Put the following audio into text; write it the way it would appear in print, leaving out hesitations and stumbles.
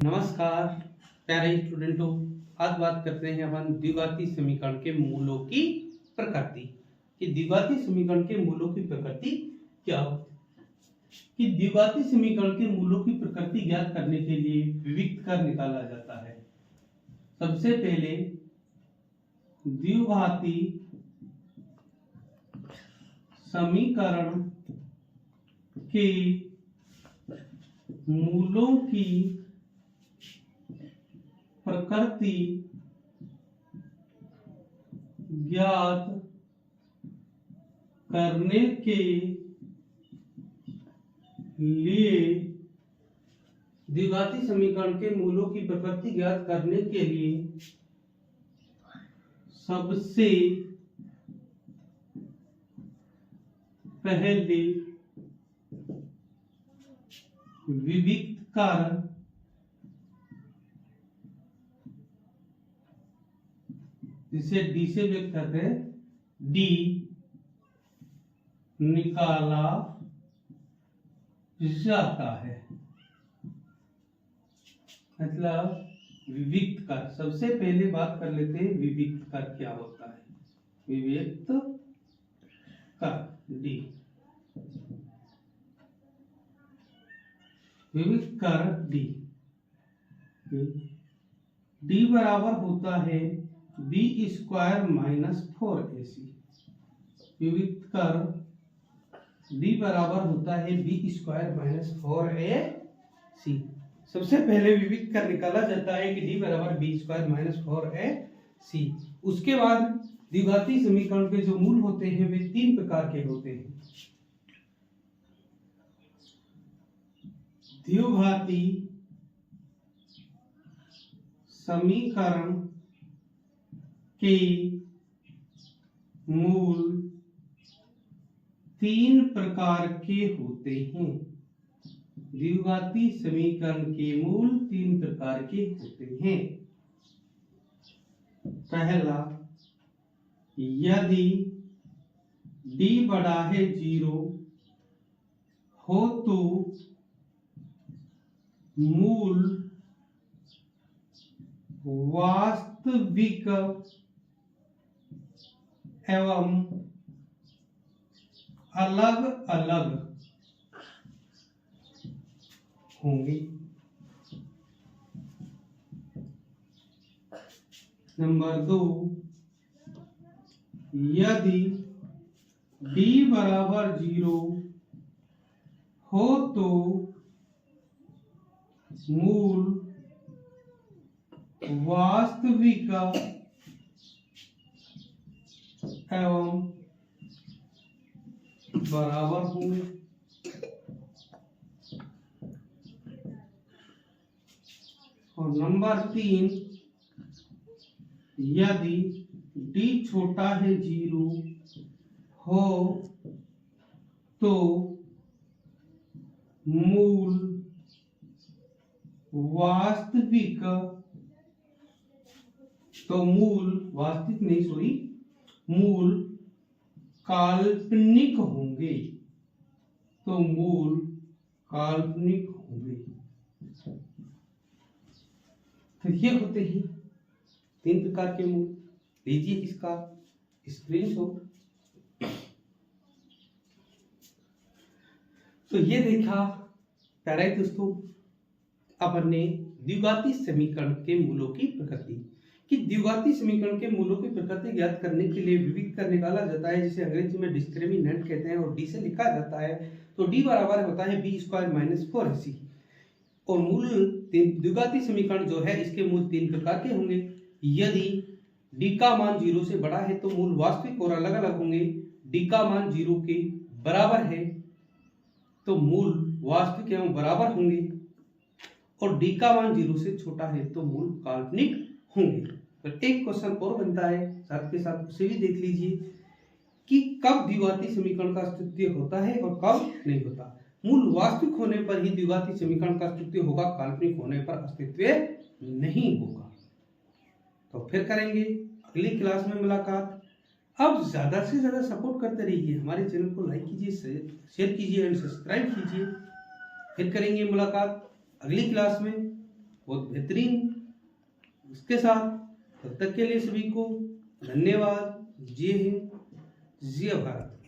नमस्कार प्यारे स्टूडेंटों। आज बात करते हैं अपन द्विघाती समीकरण के मूलों की प्रकृति। कि द्विघाती समीकरण के मूलों की प्रकृति क्या होती है। कि द्विघाती समीकरण के मूलों की प्रकृति ज्ञात करने के लिए विविक्त कर निकाला जाता है। सबसे पहले द्विघाती समीकरण के मूलों की प्रकृति ज्ञात करने के लिए द्विघाती समीकरण के मूलों की प्रकृति ज्ञात करने के लिए सबसे पहले विविक्त कर जिसे डी से व्यक्त करते हैं डी निकाला जाता है। मतलब विविक्त कर। सबसे पहले बात कर लेते हैं विविक्त कर क्या होता है। विविक्त कर डी। विविक्त कर डी। डी बराबर होता है बी स्क्वायर माइनस 4ac। विविक्त कर डी बराबर होता है बी स्क्वायर माइनस 4ac। सबसे पहले विविक्त कर निकाला जाता है कि डी बराबर बी स्क्वायर माइनस 4ac। उसके बाद द्विघाती समीकरण के जो मूल होते हैं वे तीन प्रकार के होते हैं। द्विघाती समीकरण के मूल तीन प्रकार के होते हैं। द्विघाती समीकरण के मूल तीन प्रकार के होते हैं। पहला, यदि d बड़ा है 0 हो तो मूल वास्तविक एवं अलग अलग होंगे। नंबर 2, यदि d बराबर 0 हो तो मूल वास्तविक एवं बराबर होंगे। और नंबर 3, यदि d छोटा है 0 हो तो मूल वास्तविक मूल काल्पनिक होंगे। तो मूल काल्पनिक होंगे। तो ये होते हैं तीन प्रकार के मूल। लीजिए इसका स्क्रीनशॉट। तो ये देखा प्यारे दोस्तों, अपन ने द्विघाती समीकरण के मूलों की प्रकृति। कि द्विघाती समीकरण के मूलों की प्रकृति ज्ञात करने के लिए विविक्त कर निकाला जाता है, जिसे अंग्रेजी में डिस्क्रिमिनेंट कहते हैं, और डी से लिखा जाता है। तो डी बराबर होता है बी स्क्वायर माइनस 4ac। और मूल द्विघाती समीकरण जो है इसके मूल तीन प्रकार के होंगे। यदि डी का मान 0 से बड़ा है तो मूल वास्तविक और अलग अलग होंगे। डी का मान 0 के बराबर है तो मूल वास्तविक एवं बराबर होंगे। और डी का मान 0 से छोटा है तो मूल काल्पनिक होंगे। तो एक क्वेश्चन और बनता है, साथ के साथ उसे भी देख लीजिए कि कब द्विघाती समीकरण का अस्तित्व होता है और कब नहीं होता। मूल वास्तविक होने पर ही द्विघाती समीकरण का अस्तित्व होगा, काल्पनिक होने पर अस्तित्व नहीं होगा। तो फिर करेंगे अगली क्लास में मुलाकात। अब ज्यादा से ज्यादा सपोर्ट करते रहिए, हमारे चैनल को लाइक कीजिए, शेयर कीजिए एंड सब्सक्राइब कीजिए। फिर करेंगे मुलाकात अगली क्लास में। बहुत बेहतरीन उसके साथ। तब तक के लिए सभी को धन्यवाद। जय हिंद, जय भारत।